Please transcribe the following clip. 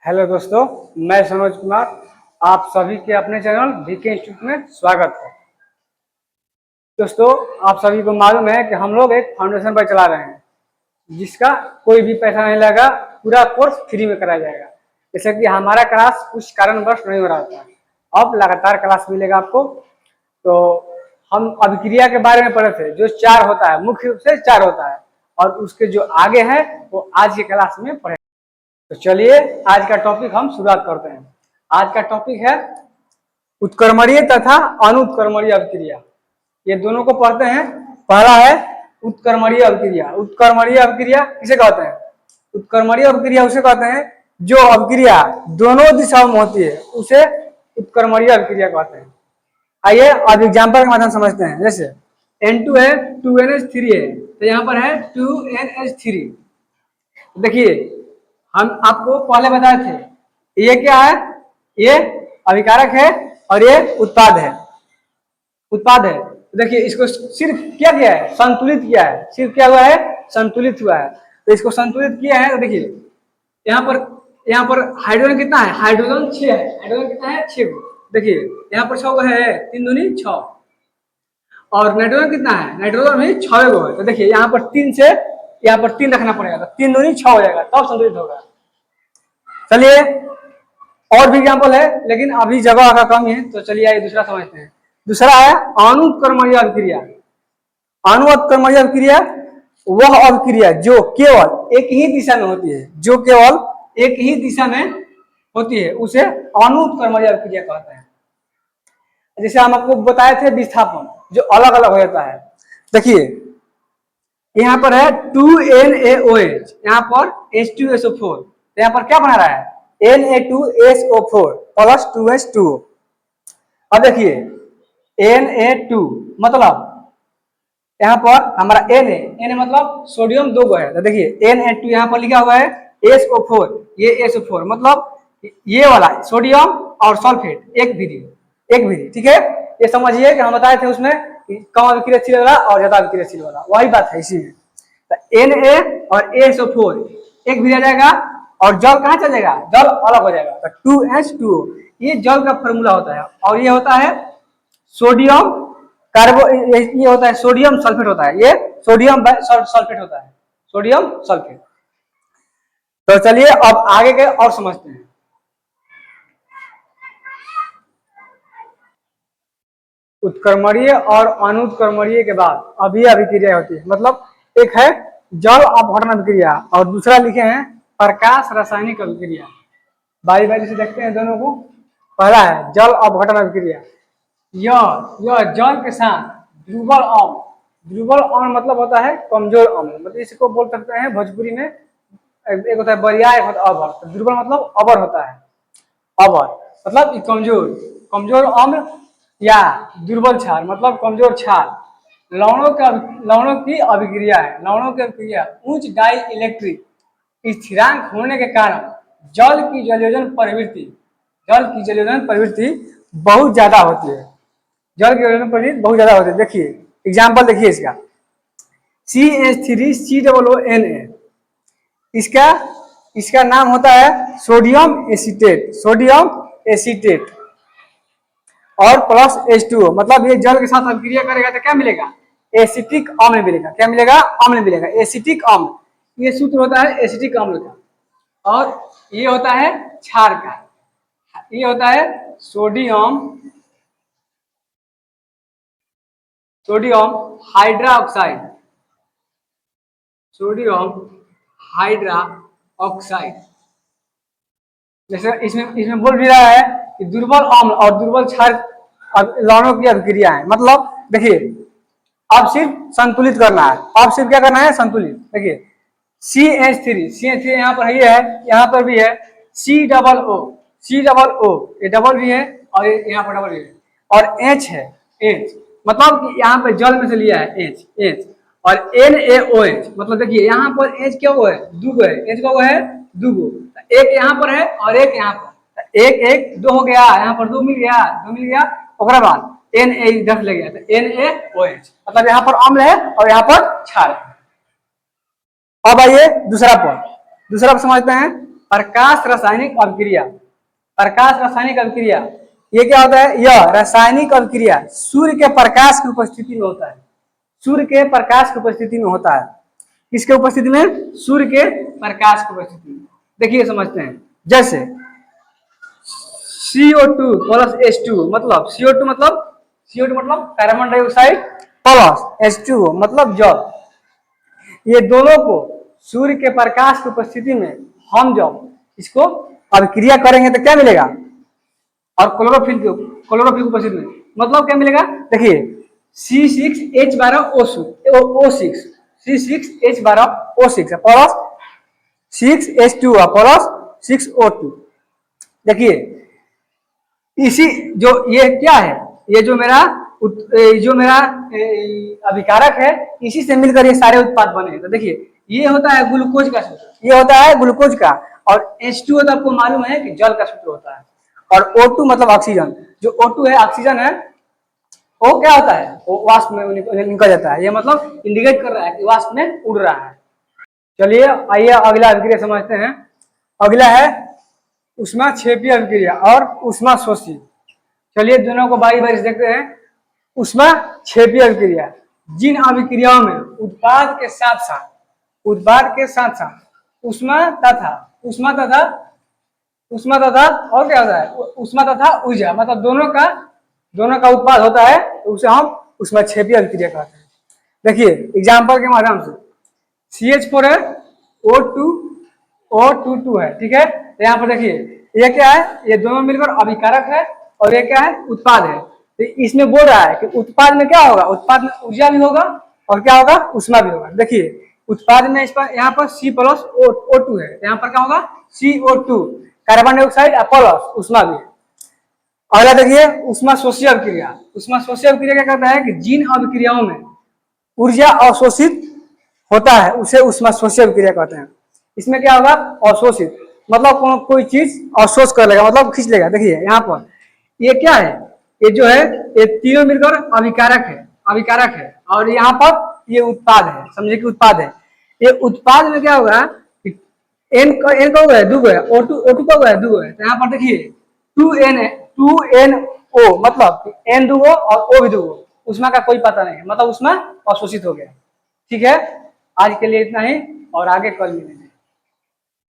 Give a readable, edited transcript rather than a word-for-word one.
Hello दोस्तों, मैं सनोज कुमार। आप सभी के अपने चैनल VK इंस्टीट्यूट में स्वागत है। दोस्तों, आप सभी को मालूम है कि हम लोग एक फाउंडेशन पर चला रहे हैं जिसका कोई भी पैसा नहीं लगा, पूरा कोर्स फ्री में कराया जाएगा। जैसे कि हमारा क्लास कुछ कारणवश नहीं हो रहा था, अब लगातार क्लास मिलेगा आपको। तो हम अभिक्रिया के बारे में पढ़े थे, जो चार होता है, मुख्य रूप से चार होता है, और उसके जो आगे है वो आज की क्लास में पढ़े। तो चलिए आज का टॉपिक हम शुरुआत करते हैं। आज का टॉपिक है उत्क्रमणीय तथा अनुत्क्रमणीय अभिक्रिया। ये दोनों को पढ़ते हैं। पहला है उत्क्रमणीय अभिक्रिया। उत्क्रमणीय अभिक्रिया किसे कहते हैं? उत्क्रमणीय अभिक्रिया उसे कहते हैं जो अभिक्रिया दोनों दिशाओं में होती है, उसे उत्क्रमणीय अभिक्रिया कहते हैं। आइए अब एग्जाम्पल के माध्यम समझते हैं। जैसे N2 है, 2NH3 है, तो यहाँ पर है 2NH3। देखिए, हम आपको पहले बताए थे ये क्या है, ये अभिकारक है और ये उत्पाद है। उत्पाद है, देखिए इसको सिर्फ क्या किया है, संतुलित किया है। सिर्फ क्या हुआ है, संतुलित हुआ है। तो इसको संतुलित किया है। तो देखिए यहाँ पर हाइड्रोजन कितना है, हाइड्रोजन 6 है। हाइड्रोजन कितना है, 6 को। देखिए यहाँ पर 6 है, 3 दूनी 6। और नाइट्रोजन कितना है, नाइट्रोजन भी 6 गो है। तो देखिए यहाँ पर 3 से यहाँ पर 3 रखना पड़ेगा, तो 3 दूनी 6 हो जाएगा, तब संतुलित होगा। चलिए और भी एग्जाम्पल है, लेकिन अभी जगह का कम है, तो चलिए आइए दूसरा समझते हैं। दूसरा है अनुत्क्रमणीय अभिक्रिया। अनुत्क्रमणीय अभिक्रिया वह अभिक्रिया जो केवल एक ही दिशा में होती है, जो केवल एक ही दिशा में होती है, उसे अनुत्क्रमणीय अभिक्रिया कहते हैं। जैसे हम आपको बताए थे विस्थापन, जो अलग अलग हो जाता है। देखिए यहाँ पर है 2NaOH, यहाँ पर H2SO4, तो यहाँ पर क्या बना रहा है, Na2SO4 प्लस 2H2O। अब देखिए Na2 मतलब यहाँ पर हमारा Na मतलब सोडियम 2 गो है। तो देखिए Na2 यहाँ पर लिखा हुआ है, SO4, ये SO4 मतलब ये वाला सोडियम और सल्फेट एक विधि, ठीक है। ये समझिए कि हम बताए थे उसमें कम अभिक्रियाशील वाला और ज्यादा अभिक्रियाशील वाला, वही बात है इसी में। तो Na और SO4 एक विधि आ जाएगा, और जल कहाँ चल जाएगा, जल अलग हो जाएगा। तो 2H2O ये जल का फॉर्मूला होता है, और ये होता है सोडियम कार्बो, ये होता है सोडियम सल्फेट होता है, ये सोडियम सल्फेट होता है, सोडियम सल्फेट। तो चलिए अब आगे के और समझते हैं। उत्क्रमणीय और अनुत्क्रमणीय के बाद अभी अभिक्रिया होती है। मतलब एक है जल अपघटन अभिक्रिया और दूसरा लिखे हैं प्रकाश रासायनिक अभिक्रिया। बारी बारी से देखते हैं दोनों को। पहला है जल अपघटन अभिक्रिया। यह जल के साथ ध्रुवल अम्ल मतलब होता है कमजोर अम्ल, मतलब इसको बोल सकते हैं भोजपुरी में, एक होता है बरिया, एक होता है अबर। तो ध्रुवल मतलब अबर होता है, अबर मतलब कमजोर अम्ल, या दुर्बल क्षार मतलब कमजोर क्षार। लवणों की अभिक्रिया है। लवणों की अभिक्रिया उच्च डाई इलेक्ट्रिक स्थिरांक होने के कारण जल की जलयोजन प्रवृत्ति बहुत ज्यादा होती है। जल की जलयोजन प्रवृत्ति बहुत ज्यादा होती है। देखिए एग्जाम्पल देखिए इसका, CH3COONA, इसका नाम होता है सोडियम एसीटेट और प्लस H2O, मतलब ये जल के साथ अभिक्रिया करेगा तो क्या मिलेगा, एसिटिक अम्ल मिलेगा। क्या मिलेगा, अम्ल मिलेगा, एसिटिक अम्ल। ये सूत्र होता है एसिटिक अम्ल का, और ये होता है क्षार का। ये होता है सोडियम हाइड्रा ऑक्साइड। जैसे इसमें बोल भी रहा है कि दुर्बल अम्ल और दुर्बल क्षार लवणों की अभिक्रिया है। मतलब देखिए अब सिर्फ संतुलित करना है, अब सिर्फ क्या करना है, संतुलित। देखिए CH3 यहाँ पर है, यहाँ पर भी है C+O, ये डबल भी है और यहाँ पर डबल भी है, और H है, H मतलब कि यहाँ पर जल में से लिया है H, और NaOH मतलब देखिए यहाँ पर H क्या हुआ है, 2 गो है, H का है 2 गो, एक यहाँ पर है और एक यहाँ पर, एक 2 हो गया, यहाँ पर 2 मिल गया, ओकरा बाद Na इधर ले गया, तो NaOH मतलब यहाँ पर अम्ल है और यहाँ पर क्षार है। अब आइए दूसरा पर समझते हैं। प्रकाश रासायनिक अभिक्रिया, प्रकाश रासायनिक अभिक्रिया ये क्या होता है? यह रासायनिक अभिक्रिया सूर्य के प्रकाश की उपस्थिति में होता है, सूर्य के प्रकाश की उपस्थिति में होता है। किसके उपस्थिति में? सूर्य के प्रकाश की उपस्थिति में। देखिए समझते हैं, जैसे CO2 प्लस H2 मतलब CO2 मतलब कार्बन डाइऑक्साइड प्लस H2O मतलब जल, ये दोनों को सूर्य के प्रकाश की उपस्थिति में हम जब इसको अभिक्रिया करेंगे तो क्या मिलेगा? और क्लोरोफिल की उपस्थिति में मतलब क्या मिलेगा? देखिए C6H12O6 C6H12O6 plus 6H2O plus 6O2। देखिए इसी जो ये क्या है, ये जो मेरा अभिकारक है, इसी से मिलकर ये सारे उत्पाद बने। तो देखिए ये होता है ग्लूकोज का सूत्र, ये होता है ग्लूकोज का, और H2O तो आपको मालूम है कि जल का सूत्र होता है, और O2 मतलब ऑक्सीजन। जो O2 है ऑक्सीजन है, वो क्या होता है? वो वाष्प में निकल जाता है। ये मतलब इंडिकेट कर रहा है कि वाष्प में उड़ रहा है। चलिए आइए अगला अभिक्रिया समझते हैं। अगला है ऊष्माक्षेपीय अभिक्रिया और ऊष्माशोषी। चलिए दोनों को बारी बारी से देखते हैं। ऊष्माक्षेपीय अभिक्रिया, जिन अभिक्रियाओं में उत्पाद के साथ साथ ऊष्मा तथा और क्या होता है? ऊष्मा तथा ऊर्जा मतलब दोनों का उत्पाद होता है, तो उसे हम ऊष्माक्षेपीय अभिक्रिया कहते हैं। देखिए एग्जाम्पल के माध्यम से CH4 है, O22 है, ठीक है। तो यहाँ पर देखिए ये क्या है? ये दोनों मिलकर अभिकारक है और ये क्या है? उत्पाद है। तो इसमें बोल रहा है कि उत्पाद में क्या होगा? उत्पाद में ऊर्जा भी होगा और क्या होगा? ऊष्मा भी होगा। देखिए उत्पाद में इस पर यहाँ पर C प्लस O2 है, यहाँ पर क्या होगा? CO2 कार्बन डाइऑक्साइड प्लस ऊष्मा भी है। अगला देखिए ऊष्माशोषीय अभिक्रिया। ऊष्माशोषीय अभिक्रिया क्या करता है कि जिन अभिक्रियाओं में ऊर्जा अवशोषित होता है उसे ऊष्माशोषीय अभिक्रिया कहते हैं। इसमें क्या होगा? अवशोषित मतलब कोई चीज अवशोष कर लेगा, मतलब खींच लेगा। देखिए यहाँ पर ये क्या है? ये जो है ये तीनों मिलकर अभिकारक है और यहाँ पर ये उत्पाद है। समझे कि उत्पाद है। ये उत्पाद में क्या होगा? N का होगा है, दुगो है, O2 का होगा है, दुगो है। तो यहाँ पर देखिए 2NO मतलब N दुगो और O भी दुगो, ऊष्मा का कोई पता नहीं है, मतलब ऊष्मा अवशोषित हो गया। ठीक है, आज के लिए इतना ही और आगे कल मिलेंगे।